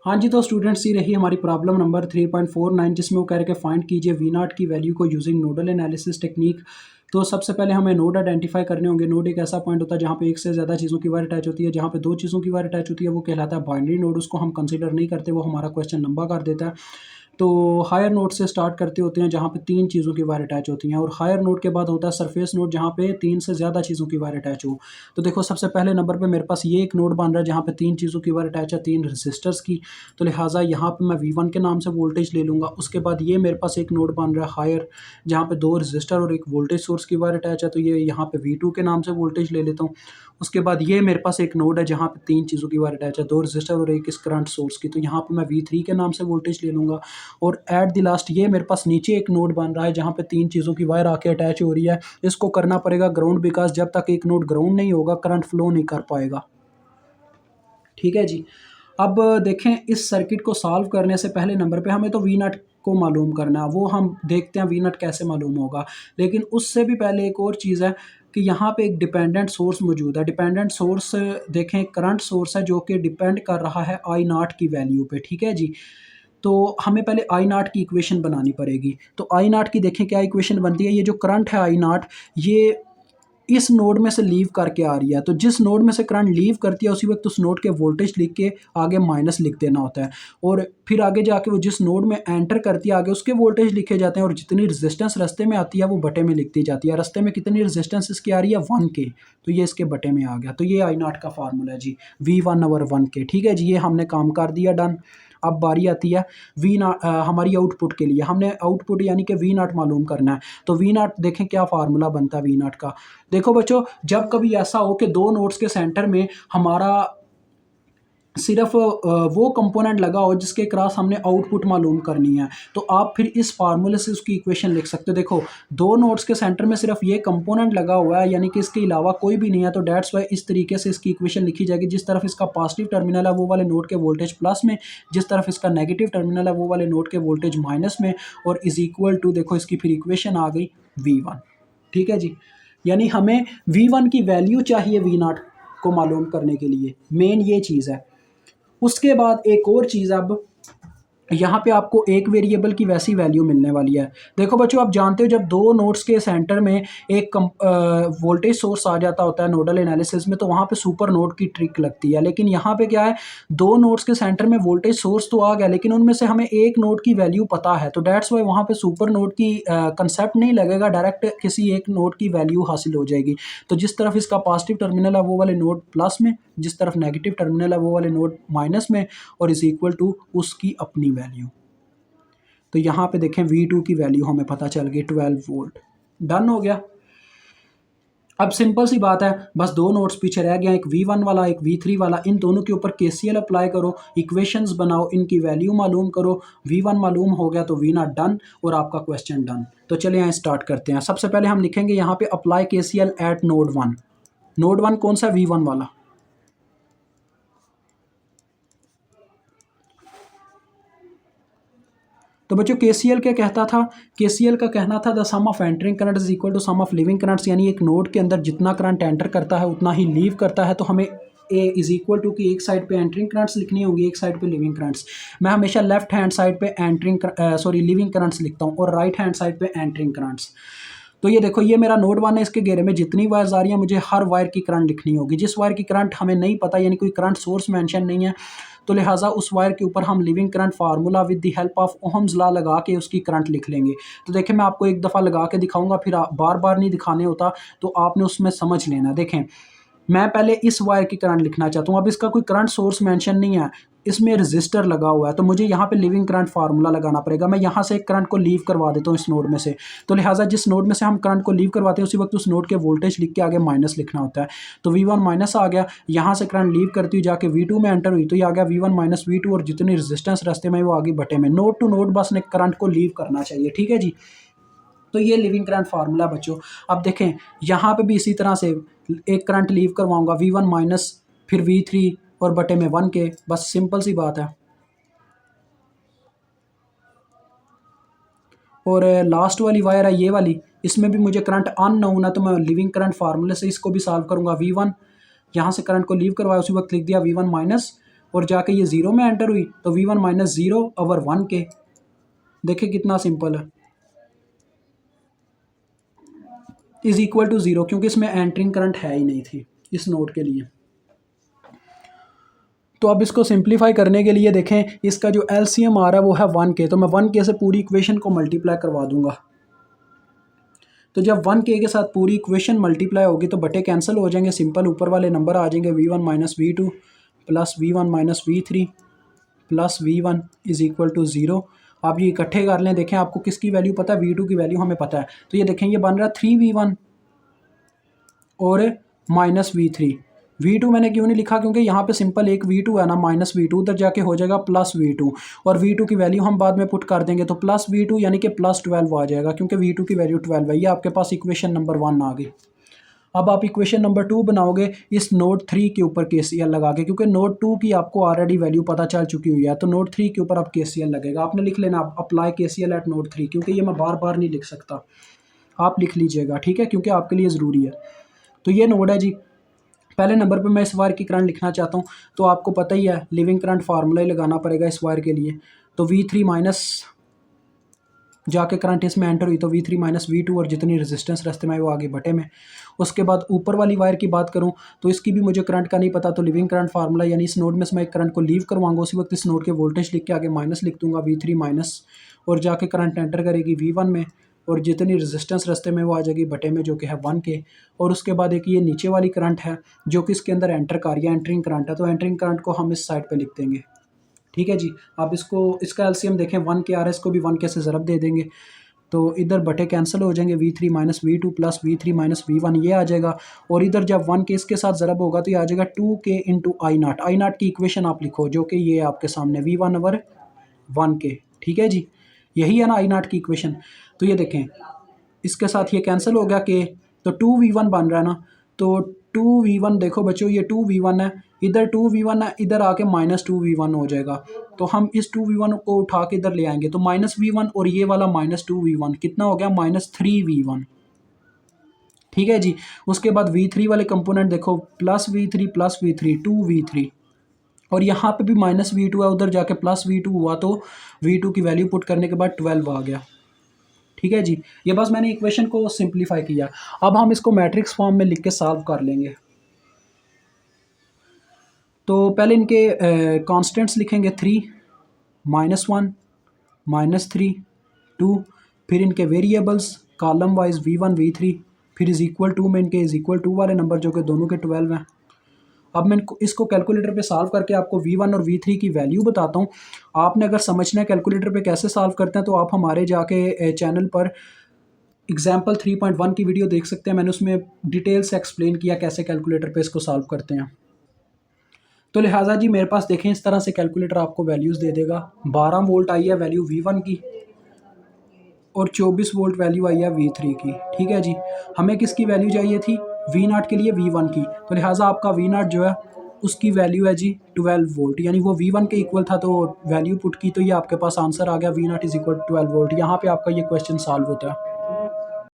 हाँ जी, तो स्टूडेंट्स ये रही हमारी प्रॉब्लम नंबर 3.49 जिसमें वो कह रहे कि फाइंड कीजिए वी नॉट की वैल्यू को यूजिंग नोडल एनालिसिस टेक्निक। तो सबसे पहले हमें नोड आइडेंटिफाई करने होंगे। नोड एक ऐसा पॉइंट होता है जहाँ पे एक से ज़्यादा चीज़ों की वायर अटैच होती है। जहाँ पे दो चीज़ों की वायर अटैच होती है वो कहलाता है बाइनरी नोड, उसको हम कंसिडर नहीं करते, वो हमारा क्वेश्चन लंबा कर देता है। तो हायर नोड से स्टार्ट करते होते हैं जहाँ पे तीन चीज़ों की वायर अटैच होती हैं, और हायर नोड के बाद होता है सरफेस नोड जहाँ पे तीन से ज़्यादा चीज़ों की वायर अटैच हो। तो देखो सबसे पहले नंबर पे मेरे पास ये एक नोड बन रहा है जहाँ पे तीन चीज़ों की वायर अटैच है, तीन रेजिस्टर्स की। तो लिहाजा यहाँ पे मैं V1 के नाम से वोल्टेज ले लूँगा। उसके बाद ये मेरे पास एक नोड बन रहा है हायर, जहाँ पे दो रेजिस्टर और एक वोल्टेज सोर्स की वायर अटैच है, तो ये यहाँ पे V2 के नाम से वोल्टेज ले लेता हूँ। उसके बाद ये मेरे पास एक नोड है जहाँ पे तीन चीज़ों की वायर अटैच है, दो रेजिस्टर और एक इस करंट सोर्स की, तो यहाँ पे मैं V3 के नाम से वोल्टेज ले लूँगा। और एट द लास्ट ये मेरे पास नीचे एक नोड बन रहा है जहाँ पे तीन चीज़ों की वायर आके अटैच हो रही है। इसको करना पड़ेगा ग्राउंड, बिकॉज जब तक एक नोड ग्राउंड नहीं होगा करंट फ्लो नहीं कर पाएगा। ठीक है जी। अब देखें, इस सर्किट को सॉल्व करने से पहले नंबर पे हमें तो वी नॉट को मालूम करना है, वो हम देखते हैं वी नॉट कैसे मालूम होगा। लेकिन उससे भी पहले एक और चीज़ है कि यहाँ पे एक डिपेंडेंट सोर्स मौजूद है। डिपेंडेंट सोर्स देखें, करंट सोर्स है जो कि डिपेंड कर रहा है आई नॉट की वैल्यू पे। ठीक है जी। तो हमें पहले आई नॉट की इक्वेशन बनानी पड़ेगी। तो आई नॉट की देखें क्या इक्वेशन बनती है। ये जो करंट है आई नॉट, ये इस नोड में से लीव करके आ रही है, तो जिस नोड में से करंट लीव करती है उसी वक्त उस नोड के वोल्टेज लिख के आगे माइनस लिख देना होता है, और फिर आगे जाके वो जिस नोड में एंटर करती है आगे उसके वोल्टेज लिखे जाते हैं, और जितनी रेजिस्टेंस रास्ते में आती है वो बटे में लिखती जाती है। रास्ते में कितनी रेजिस्टेंस इसकी आ रही है 1 के, तो ये इसके बटे में आ गया। तो ये आई नॉट का फार्मूला है जी, V1/1 के। ठीक है जी, ये हमने काम कर दिया, डन। अब बारी आती है वी नॉट हमारी आउटपुट के लिए। हमने आउटपुट यानी कि वी नॉट मालूम करना है। तो वी नॉट देखें क्या फार्मूला बनता है वी नॉट का। देखो बच्चों, जब कभी ऐसा हो कि दो नोड्स के सेंटर में हमारा सिर्फ वो कंपोनेंट लगा हो जिसके क्रॉस हमने आउटपुट मालूम करनी है, तो आप फिर इस फार्मूले से उसकी इक्वेशन लिख सकते हो। देखो, दो नोड्स के सेंटर में सिर्फ ये कंपोनेंट लगा हुआ है, यानी कि इसके अलावा कोई भी नहीं है, तो डेट्स वाई इस तरीके से इसकी इक्वेशन लिखी जाएगी। जिस तरफ इसका पॉजिटिव टर्मिनल है वो वाले नोड के वोल्टेज प्लस में, जिस तरफ इसका नेगेटिव टर्मिनल है वो वाले नोड के वोल्टेज माइनस में, और इज इक्वल टू देखो इसकी फिर इक्वेशन आ गई V1। ठीक है जी। यानी हमें V1 की वैल्यू चाहिए V नॉट को मालूम करने के लिए, मेन ये चीज़ है। उसके बाद एक और चीज़, अब यहाँ पे आपको एक वेरिएबल की वैसी वैल्यू मिलने वाली है। देखो बच्चों, आप जानते हो जब दो नोड्स के सेंटर में एक वोल्टेज सोर्स आ जाता होता है नोडल एनालिसिस में, तो वहाँ पे सुपर नोड की ट्रिक लगती है। लेकिन यहाँ पे क्या है, दो नोड्स के सेंटर में वोल्टेज सोर्स तो आ गया, लेकिन उनमें से हमें एक नोड की वैल्यू पता है, तो डेट्स वाई वहाँ पे सुपर नोड की कंसेप्ट नहीं लगेगा, डायरेक्ट किसी एक नोड की वैल्यू हासिल हो जाएगी। तो जिस तरफ इसका पॉजिटिव टर्मिनल है वो वाले नोड प्लस में, जिस तरफ नेगेटिव टर्मिनल है वो वाले नोड माइनस में, और इज इक्वल टू उसकी अपनी वैल्यू। तो यहाँ पे देखें V2 की वैल्यू हमें पता चल गई 12 वोल्ट। डन हो गया। अब सिंपल सी बात है, बस दो नोड्स पीछे रह गया, एक V1 वाला एक V3 वाला। इन दोनों के ऊपर KCL अप्लाई करो, इक्वेशंस बनाओ, इनकी वैल्यू मालूम करो। V1 मालूम हो गया तो V नॉट डन, और आपका क्वेश्चन डन। तो चलिए यहाँ स्टार्ट करते हैं। सबसे पहले हम लिखेंगे यहाँ पे apply KCL eight node 1। Node 1 कौन सा, V1 वाला। तो बच्चों KCL क्या कहता था, KCL का कहना था the sum of entering current is equal to sum of leaving currents, यानी एक नोड के अंदर जितना करंट एंटर करता है उतना ही लीव करता है। तो हमें ए इज इक्वल टू की एक साइड पे एंटरिंग करंट्स लिखनी होगी, एक साइड पे लिविंग करंट्स। मैं हमेशा लेफ्ट हैंड साइड पे लिविंग करंट्स लिखता हूँ, और राइट हैंड साइड पे एंटरिंग करंट्स। तो ये देखो, ये मेरा नोड 1 है, इसके घेरे में जितनी वायर्स आ रही हैं मुझे हर वायर की करंट लिखनी होगी। जिस वायर की करंट हमें नहीं पता, यानी कोई करंट सोर्स मेंशन नहीं है, तो लिहाजा उस वायर के ऊपर हम leaving current formula with the help of Ohm's law लगा के उसकी करंट लिख लेंगे। तो देखिए, मैं आपको एक दफ़ा लगा के दिखाऊंगा, फिर बार बार नहीं दिखाने होता, तो आपने उसमें समझ लेना। देखें, मैं पहले इस वायर की करंट लिखना चाहता हूँ। अब इसका कोई करंट सोर्स मेंशन नहीं है, इसमें रजिस्टर लगा हुआ है, तो मुझे यहाँ पे लिविंग करंट फार्मूला लगाना पड़ेगा। मैं यहाँ से एक करंट को लीव करवा देता हूँ इस नोड में से, तो लिहाजा जिस नोड में से हम करंट को लीव करवाते हैं उसी वक्त उस नोड के वोल्टेज लिख के आगे माइनस लिखना होता है। तो V1 माइनस आ गया, यहाँ से करंट लीव करती हुई जाके V2 में एंटर हुई, तो ये आ गया V1 माइनस V2, और जितनी रजिस्टेंस रास्ते में वो आगे बटे में। नोड टू नोड बस ने करंट को लीव करना चाहिए। ठीक है जी। तो ये लिविंग करंट फार्मूला बच्चों। अब देखें, यहाँ पे भी इसी तरह से एक करंट लीव करवाऊंगा V1 माइनस, फिर V3 और बटे में 1 के। बस सिंपल सी बात है। और लास्ट वाली वायर है ये वाली, इसमें भी मुझे करंट अननोन है, तो मैं लिविंग करंट फार्मूले से इसको भी सॉल्व करूंगा। V1 यहाँ से करंट को लीव करवाया, उसी वक्त लिख दिया V1 माइनस, और जाके ये 0 में एंटर हुई, तो V1 माइनस 0 ओवर 1K। देखिए कितना सिंपल है, इज इक्वल टू 0, क्योंकि इसमें एंटरिंग करंट है ही नहीं थी इस नोड के लिए। तो अब इसको सिंप्लीफाई करने के लिए देखें, इसका जो एलसीएम आ रहा है वो है 1K, तो मैं 1K से पूरी इक्वेशन को मल्टीप्लाई करवा दूंगा। तो जब 1K के साथ पूरी इक्वेशन मल्टीप्लाई होगी तो बटे कैंसिल हो जाएंगे, सिंपल ऊपर वाले नंबर आ जाएंगे, V1 minus V2 plus V1 minus V3 plus V1 is equal to 0। आप ये इकट्ठे कर लें, देखें आपको किसकी वैल्यू पता है, V2 की वैल्यू हमें पता है। तो ये देखें ये बन रहा है 3V1 और माइनस V3। V2 मैंने क्यों नहीं लिखा, क्योंकि यहाँ पे सिंपल एक V2 है ना, माइनस V2 उधर जाके हो जाएगा प्लस V2, और V2 की वैल्यू हम बाद में पुट कर देंगे, तो प्लस V2 यानी कि प्लस 12 आ जाएगा, क्योंकि V2 की वैल्यू 12 है। ये आपके पास इक्वेशन नंबर 1 आ गई। अब आप इक्वेशन नंबर 2 बनाओगे इस नोड 3 के ऊपर KCL लगा के, क्योंकि नोड 2 की आपको ऑलरेडी वैल्यू पता चल चुकी हुई है, तो नोड 3 के ऊपर आप KCL लगेगा। आपने लिख लेना अप्लाई KCL एट नोड 3, क्योंकि ये मैं बार बार नहीं लिख सकता, आप लिख लीजिएगा, ठीक है, क्योंकि आपके लिए ज़रूरी है। तो ये नोड है जी। पहले नंबर पे मैं इस वायर की करंट लिखना चाहता हूँ, तो आपको पता ही है लिविंग करंट फार्मूला ही लगाना पड़ेगा इस वायर के लिए। तो V3 माइनस जाके करंट इसमें एंटर हुई, तो V3 माइनस V2 और जितनी रेजिस्टेंस रास्ते में वो आगे बटे में। उसके बाद ऊपर वाली वायर की बात करूँ तो इसकी भी मुझे करंट का नहीं पता, तो लिविंग करंट फार्मूला यानी इस नोड में से मैं एक करंट को लीव करवाऊंगा, उसी वक्त इस नोड के वोल्टेज लिख के आगे माइनस लिख दूंगा, V3 माइनस, और जाके करंट एंटर करेगी V1 में, और जितनी रेजिस्टेंस रास्ते में वो आ जाएगी बटे में, जो कि है 1K। और उसके बाद एक ये नीचे वाली करंट है जो कि इसके अंदर एंटर कर रही है, एंटरिंग करंट है, तो एंटरिंग करंट को हम इस साइड पे लिख देंगे, ठीक है जी। आप इसका एलसीएम देखें 1K आ रहा है, इसको भी 1K से ज़रब दे देंगे, तो इधर बटे कैंसिल हो जाएंगे, V3 minus V2 plus V3 minus V1 ये आ जाएगा, और इधर जब 1K इसके साथ ज़रब होगा तो ये आ जाएगा 2K इंटू I नॉट की इक्वेशन आप लिखो, जो कि ये आपके सामने V1 ओवर 1K, ठीक है जी, यही है ना I नॉट की इक्वेशन। तो ये देखें इसके साथ ये कैंसिल हो गया K, तो 2V1 बन रहा है ना, तो 2V1 देखो बच्चों, ये 2V1 है, इधर 2V1 है, इधर आके माइनस 2V1 हो जाएगा, तो हम इस 2V1 को उठा के इधर ले आएंगे, तो माइनस V1 और ये वाला माइनस 2V1 कितना हो गया, माइनस 3V1, ठीक है जी। उसके बाद V3 वाले कंपोनेंट देखो, प्लस V3 2V3, और यहाँ पे भी माइनस V2 है, उधर जाके प्लस V2 हुआ, तो V2 की वैल्यू पुट करने के बाद 12 आ गया, ठीक है जी। ये बस मैंने इक्वेशन को सिंप्लीफाई किया। अब हम इसको मैट्रिक्स फॉर्म में लिख के सॉल्व कर लेंगे। तो पहले इनके कांस्टेंट्स लिखेंगे, 3 -1 -3 2, फिर इनके variables column wise V1 V3, फिर इज इक्वल टू में इनके इज इक्वल टू वाले नंबर जो कि दोनों के 12 हैं। अब मैं इसको कैलकुलेटर पे सॉल्व करके आपको V1 और V3 की वैल्यू बताता हूँ। आपने अगर समझना है कैलकुलेटर पे कैसे सॉल्व करते हैं, तो आप हमारे जाके चैनल पर एग्जाम्पल 3.1 की वीडियो देख सकते हैं, मैंने उसमें डिटेल से एक्सप्लेन किया कैसे कैलकुलेटर पे इसको सॉल्व करते हैं। तो लिहाजा जी मेरे पास देखें इस तरह से कैलकुलेटर आपको वैल्यूज़ दे देगा। 12 वोल्ट आई है वैल्यू V1 की, और 24 वोल्ट वैल्यू आई है V3 की, ठीक है जी। हमें किसकी वैल्यू चाहिए थी, V0 के लिए V1 की, तो लिहाजा आपका V0 जो है उसकी वैल्यू है जी 12 वोल्ट, यानी वो V1 के इक्वल था, तो वैल्यू पुट की, तो ये आपके पास आंसर आ गया, V0 इज इक्वल 12 वोल्ट। यहाँ पे आपका ये क्वेश्चन सॉल्व होता है।